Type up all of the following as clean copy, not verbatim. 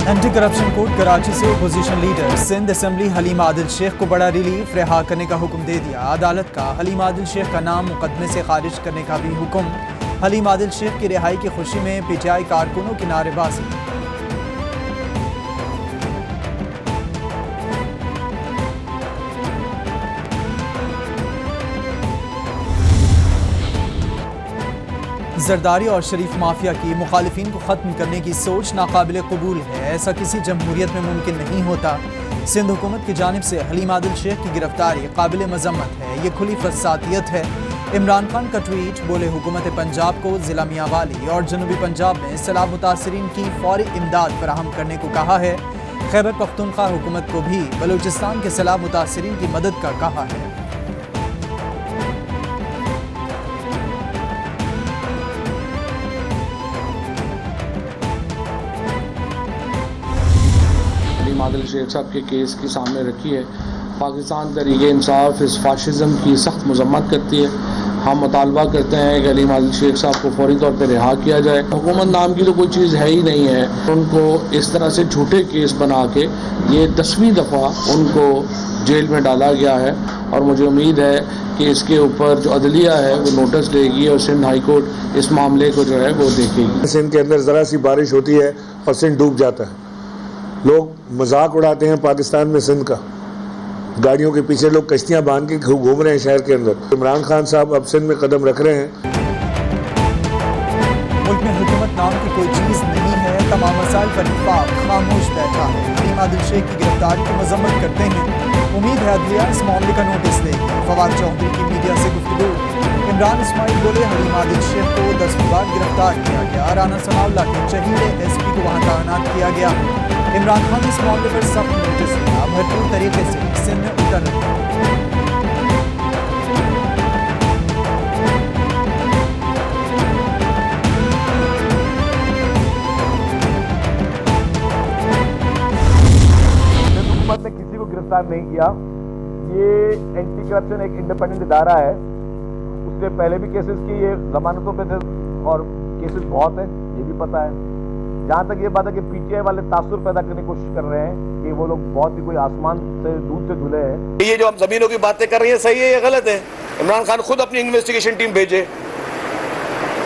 Anti corruption court Karachi से opposition leader Sindh assembly Haleem Adil Sheikh को बड़ा रिलीफ रिहा करने का हुक्म दे दिया। अदालत का हलीम आदिल शेख का नाम मुकदमे से खारिज करने का भी हुक्म। हलीम आदिल शेख की रिहाई की खुशी में पीटीआई कारकुनों की नारेबाजी। जरदारी और शरीफ माफिया की मुखालिफिन को ख़त्म करने की सोच नाकाबिल कबूल है। ऐसा किसी जमहूरियत में मुमकिन नहीं होता। सिंध हुकूमत की जानिब से हलीम आदिल शेख की गिरफ्तारी काबिल मजम्मत है। ये खुली फसादियत है। इमरान खान का ट्वीट, बोले हुकूमत पंजाब को ज़िला मियांवाली और जनूबी पंजाब में सैलाब मुतासरीन की फौरी इमदाद फराहम करने को कहा है। खैबर पख्तूनख्वा हुकूमत को भी बलूचिस्तान के सैलाब मुतासरीन की मदद का कहा है। आदिल शेख साहब के केस की सामने रखी है। पाकिस्तान तहरीक इंसाफ इस फाशिज़म की सख्त मजम्मत करती है। हम मुतालबा करते हैं कि हलीम आदिल शेख साहब को फौरी तौर पर रिहा किया जाए। हुकूमत नाम की तो कोई चीज़ है ही नहीं है। उनको इस तरह से झूठे केस बना के ये 10वीं दफ़ा उनको जेल में डाला गया है और मुझे उम्मीद है कि इसके ऊपर जो अदलिया है वो नोटिस देगी और सिंध हाई कोर्ट इस मामले को जो है वो देखेगी। सिंध के अंदर ज़रा सी बारिश होती है और सिंध डूब जाता है। लोग मजाक उड़ाते हैं पाकिस्तान में सिंध का। गाड़ियों के पीछे लोग कश्तियां बांध के घूम रहे हैं शहर के अंदर। इमरान खान साहब अब सिंध में कदम रख रहे हैं। मुल्क में हुकूमत नाम की कोई चीज़ नहीं है। तमाम मसाइल पर इत्तेफाक खामोश बैठा है। हलीम आदिल शेख की गिरफ्तारी की मजम्मत करते हैं। उम्मीद है अदलिया इस मामले का नोटिस लेगी। फवाद चौधरी की मीडिया से गुफ्तगू। इमरान इस्माइल बोले हलीम आदिल शेख को 10 बार गिरफ्तार किया गया। राना सनाउल्लाह के चहीरे SP को वहाँ तैनात किया गया। इमरान खान इस मामले पर सख्त नोटिस दिया। भरपूर तरीके से सिंध में उतर रहे हैं। हुकूमत ने किसी को गिरफ्तार नहीं किया। ये एंटी करप्शन एक इंडिपेंडेंट इदारा है। उससे पहले भी केसेस की ये जमानतों पे थे और केसेस बहुत है, ये भी पता है। जहाँ तक ये बात है कि पीटीआई वाले तासुर पैदा करने की कोशिश कर रहे हैं कि वो लोग बहुत ही कोई आसमान से दूध से धुले हैं। ये जो हम जमीनों की बातें कर रही हैं सही है या गलत है? इमरान खान खुद अपनी इन्वेस्टिगेशन टीम भेजे।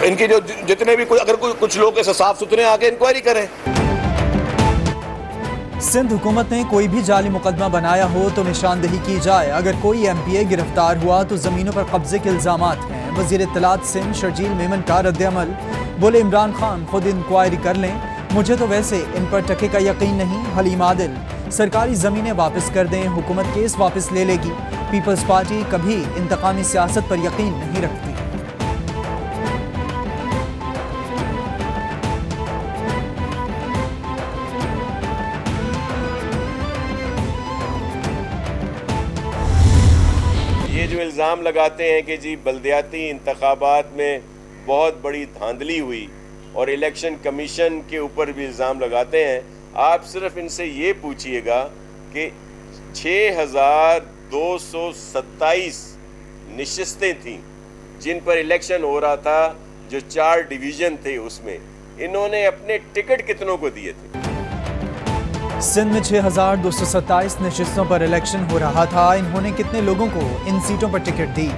इनकी जो जितने भी अगर कुछ लोग ऐसे साफ सुथरे आके इंक्वायरी करें। सिंध हुकूमत ने कोई भी जाली मुकदमा बनाया हो तो निशानदेही की जाए। अगर कोई MPA गिरफ्तार हुआ तो जमीनों पर कब्जे के इल्जामात हैं। वजीर इत्तलात सिंध शर्जील मेमन का रद्द-ए-अमल, बोले इमरान खान खुद इंक्वायरी कर लें, मुझे तो वैसे इन पर टके का यकीन नहीं। हलीम आदिल, सरकारी ज़मीनें वापस कर दें, हुकूमत केस वापस ले लेगी। पीपल्स पार्टी कभी इंतकामी सियासत पर यकीन नहीं रखती। ये जो इल्ज़ाम लगाते हैं कि जी बल्दियाती इंतखाबात में बहुत बड़ी धांधली हुई और इलेक्शन कमीशन के ऊपर भी इल्ज़ाम लगाते हैं, आप सिर्फ इनसे ये पूछिएगा कि 6227 नशिस्तें थीं जिन पर इलेक्शन हो रहा था, जो 4 डिवीज़न थे उसमें इन्होंने अपने टिकट कितनों को दिए थे? सिंध में 6227 नशिस्तों पर इलेक्शन हो रहा था। इन्होंने कितने लोगों को इन सीटों पर टिकट दी?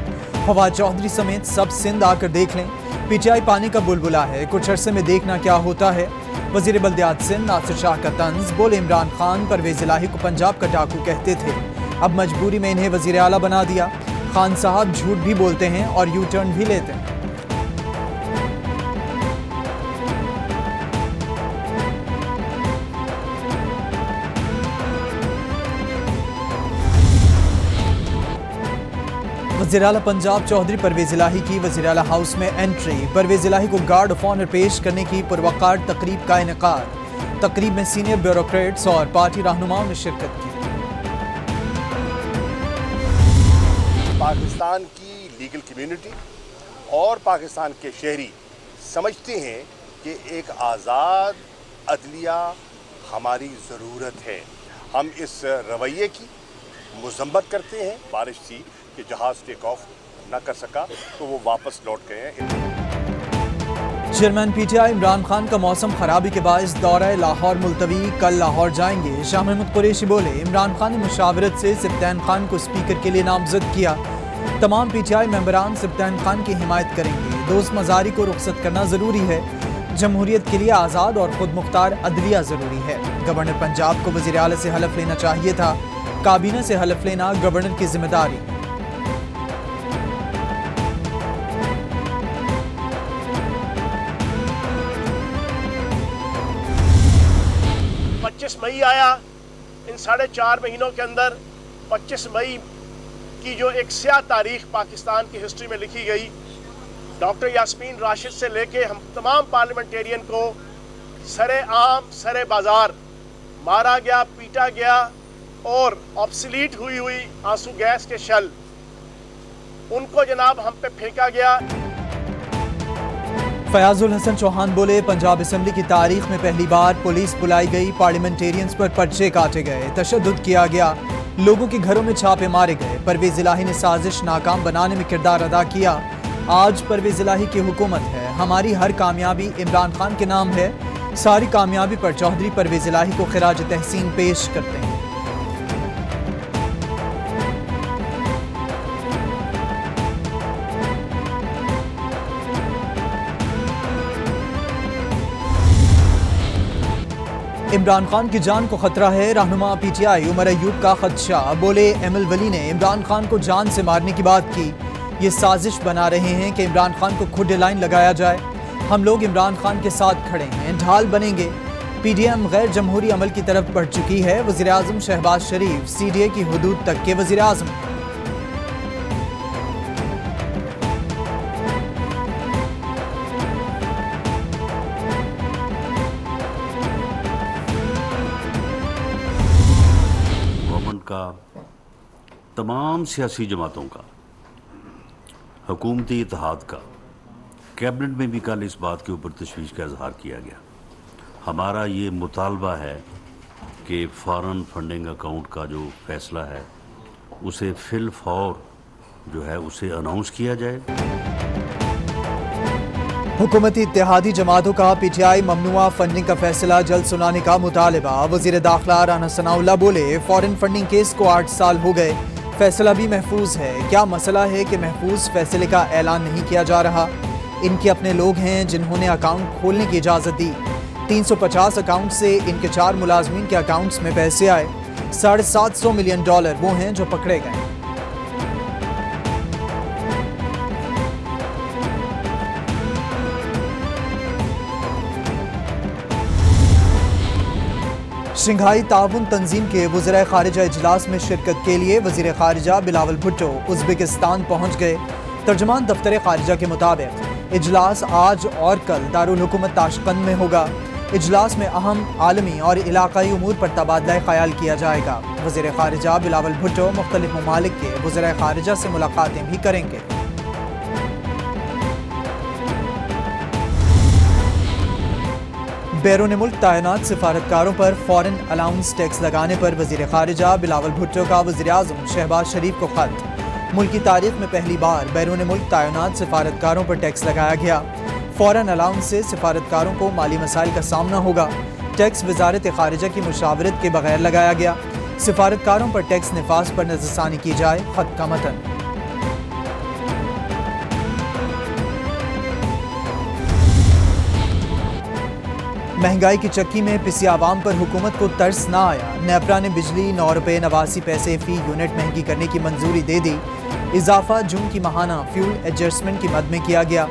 फवाद चौधरी समेत सब सिंध आकर देख लें। पीटीआई पानी का बुलबुला है, कुछ अरसे में देखना क्या होता है। वजीर बल्दियात सिंध नासिर शाह का तंज, बोले इमरान खान परवेज इलाही को पंजाब का डाकू कहते थे, अब मजबूरी में इन्हें वजीर आला बना दिया। खान साहब झूठ भी बोलते हैं और यू टर्न भी लेते हैं। वज़ीर आला पंजाब चौधरी परवेज इलाही की वज़ीर आला हाउस में एंट्री। परवेज इलाही को गार्ड ऑफ ऑनर पेश करने की पुरवकार तकरीब का इनेकाद। तकरीब में सीनियर ब्यूरोक्रेट्स और पार्टी रहनुमाओं ने शिरकत की। पाकिस्तान की लीगल कम्युनिटी और पाकिस्तान के शहरी समझते हैं कि एक आज़ाद अदलिया हमारी ज़रूरत है। हम इस रवैये की मजम्मत करते हैं। बारिश थी कि जहाज़ टेक ऑफ न कर सका तो वो वापस लौट गए हैं। चेयरमैन PTI इमरान खान का मौसम खराबी के बायस दौरा लाहौर मुलतवी, कल लाहौर जाएंगे। शाह महमूद कुरैशी बोले, इमरान खान ने मुशावरत से सिब्तैन खान को स्पीकर के लिए नामजद किया। तमाम PTI मेंबरान सिब्तैन खान की हिमायत करेंगे। दोस्त मजारी को रुखसत करना ज़रूरी है। जमहूरियत के लिए आज़ाद और खुद मुख्तार अदलिया ज़रूरी है। गवर्नर पंजाब को वज़ीर आला से हलफ लेना चाहिए था। काबीना से हलफ लेना गवर्नर की जिम्मेदारी। 25 मई आया। इन 4.5 महीनों के अंदर 25 मई की जो एक स्याह तारीख पाकिस्तान की हिस्ट्री में लिखी गई, डॉक्टर यास्मीन राशिद से लेके हम तमाम पार्लियामेंटेरियन को सरे आम सरे बाजार मारा गया, पीटा गया और ऑब्सलीट हुई आंसू गैस के शल उनको जनाब हम पे फेंका गया। फयाजुल हसन चौहान बोले, पंजाब असम्बली की तारीख में पहली बार पुलिस बुलाई गई, पार्लियामेंटेरियंस पर पर्चे काटे गए, तशद्दुद किया गया, लोगों के घरों में छापे मारे गए। परवेज इलाही ने साजिश नाकाम बनाने में किरदार अदा किया। आज परवेज इलाही की हुकूमत है। हमारी हर कामयाबी इमरान खान के नाम है। सारी कामयाबी पर चौधरी परवेज इलाही को खिराज तहसीन पेश करते हैं। इमरान खान की जान को खतरा है, रहनुमा PTI उमर अयूब का खदशा। बोले, ML वली ने इमरान खान को जान से मारने की बात की। ये साजिश बना रहे हैं कि इमरान खान को खुद लाइन लगाया जाए। हम लोग इमरान खान के साथ खड़े हैं, ढाल बनेंगे। PDM गैर जमहूरी अमल की तरफ बढ़ चुकी है। वज़ीर आज़म शहबाज शरीफ CDA की हुदूद तक के वज़ीर आज़म हैं। का तमाम सियासी जमातों का, हुकूमती इत्तेहाद का, कैबिनेट में भी कल इस बात के ऊपर तशवीश का इजहार किया गया। हमारा ये मुतालबा है कि फ़ॉरेन फंडिंग अकाउंट का जो फैसला है उसे फिल फौर जो है उसे अनाउंस किया जाए। हुकूमती इत्तेहादी जमातों का PTI ममनुआ फंडिंग का फैसला जल्द सुनाने का मुतालबा। वज़ीर दाखिला राना सनाउल्लाह बोले, फॉरेन फंडिंग केस को 8 साल हो गए, फैसला भी महफूज है। क्या मसला है कि महफूज फैसले का ऐलान नहीं किया जा रहा? इनके अपने लोग हैं जिन्होंने अकाउंट खोलने की इजाज़त दी। 350 अकाउंट से इनके 4 मुलाजमीन के अकाउंट्स में पैसे आए। $750 मिलियन वो हैं जो पकड़े गए। शंघाई ताउन तंजीम के वज़ीर ख़ारिजा इजलास में शिरकत के लिए वज़ीर ख़ारिजा बिलावल भुट्टो उज़्बेकिस्तान पहुँच गए। तर्जमान दफ्तर ख़ारिजा के मुताबिक इजलास आज और कल दारुल हुकूमत ताशकंद में होगा। इजलास में अहम आलमी और इलाकाई उमूर पर तबादला ख्याल किया जाएगा। वज़ीर ख़ारिजा बिलावल भुट्टो मुख्तलिफ ममालिक के वज़ीर ख़ारिजा से मुलाकातें भी करेंगे। बैरून मुल्क तैनात सिफारतकारों पर फॉरेन अलाउंस टैक्स लगाने पर वज़ीर ख़ारिजा बिलावल भुट्टो का वज़ीर आज़म शहबाज शरीफ को ख़त। मुल्क की तारीख में पहली बार बैरून मुल्क तैनात सिफारतकारों पर टैक्स लगाया गया। फॉरेन अलाउंस से सिफारतकारों को माली मसाइल का सामना होगा। टैक्स वज़ारत ख़ारिजा की मुशावरत के बगैर लगाया गया। सिफारतकारों पर टैक्स नफाज पर नज़रसानी की जाए। ख़त का मतन। महंगाई की चक्की में पिसी आवाम पर हुकूमत को तरस ना आया। नेपरा ने बिजली ₹9.89 फी यूनिट महंगी करने की मंजूरी दे दी। इजाफा जून की माहाना फ्यूल एडजस्टमेंट की मद में किया गया।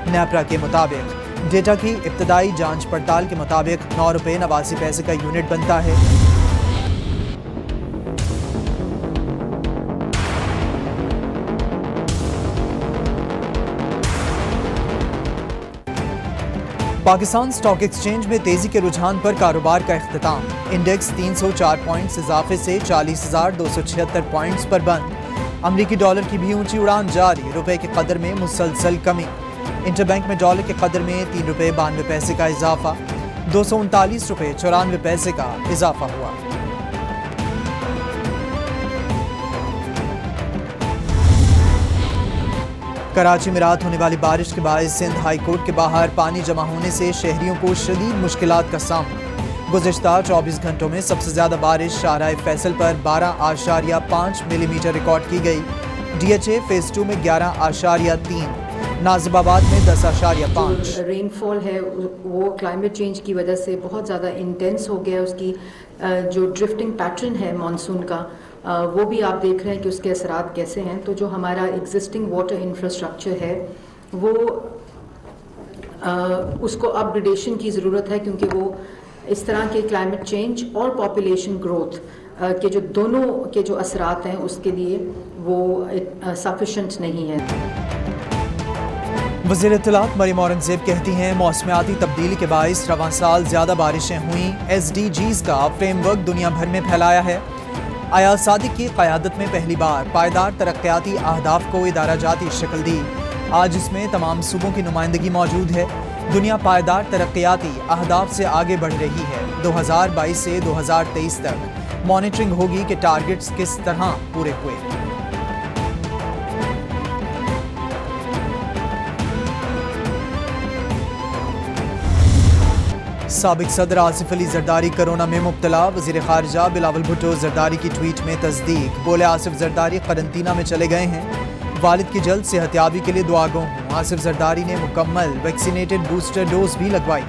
नेपरा के मुताबिक डेटा की इब्तदाई जांच पड़ताल के मुताबिक ₹9.89 का यूनिट बनता है। पाकिस्तान स्टॉक एक्सचेंज में तेजी के रुझान पर कारोबार का इख्तिताम। इंडेक्स 304 पॉइंट्स इजाफे से 40,276 पॉइंट्स पर बंद। अमरीकी डॉलर की भी ऊंची उड़ान जारी। रुपए की कदर में मुसलसल कमी। इंटरबैंक में डॉलर के कदर में ₹3.92 का इजाफा। ₹239.94 का इजाफा हुआ। कराची में रात होने वाली बारिश के बायस सिंध हाई कोर्ट के बाहर पानी जमा होने से शहरियों को शदीद मुश्किलात का सामना। गुज़िश्ता 24 घंटों में सबसे ज़्यादा बारिश शाहराह फैसल पर 12.5 मिलीमीटर रिकॉर्ड की गई। DHA फेज़ 2 में 11.3, नाजिबाबाद में 10.5। रेनफॉल है वो क्लाइमेट चेंज की वजह से बहुत ज़्यादा इंटेंस हो गया। उसकी जो ड्रिफ्टिंग पैटर्न है मानसून का, वो भी आप देख रहे हैं कि उसके असरात कैसे हैं। तो जो हमारा एग्जिस्टिंग वाटर इंफ्रास्ट्रक्चर है वो उसको अपग्रेडेशन की ज़रूरत है, क्योंकि वो इस तरह के क्लाइमेट चेंज और पॉपुलेशन ग्रोथ के जो दोनों के जो असरात हैं उसके लिए वो सफिशेंट नहीं है। वज़ीर इत्तलात मरियम औरंगज़ेब कहती हैं मौसमियाती तब्दीली के बायस रवां साल ज़्यादा बारिशें हुई। SDGs का फ्रेमवर्क दुनिया भर में फैलाया है। अयाज सादिक की क़यादत में पहली बार पायदार तरक्याती अहदाफ को इदारा जाती शक्ल दी। आज इसमें तमाम सूबों की नुमाइंदगी मौजूद है। दुनिया पायदार तरक्याती अहदाफ से आगे बढ़ रही है। 2022 से 2023 तक मॉनिटरिंग होगी कि टारगेट्स किस तरह पूरे हुए। साबिक सदर आसिफ अली जरदारी कोरोना में मुब्तला। वज़ीर ख़ारिजा बिलावल भुट्टो जरदारी की ट्वीट में तस्दीक। बोले आसिफ जरदारी करंतना में चले गए हैं। वालिद की जल्द सेहतयाबी के लिए दुआ गो हूँ। आसिफ जरदारी ने मुकम्मल वैक्सीनेटेड बूस्टर डोज भी लगवाई।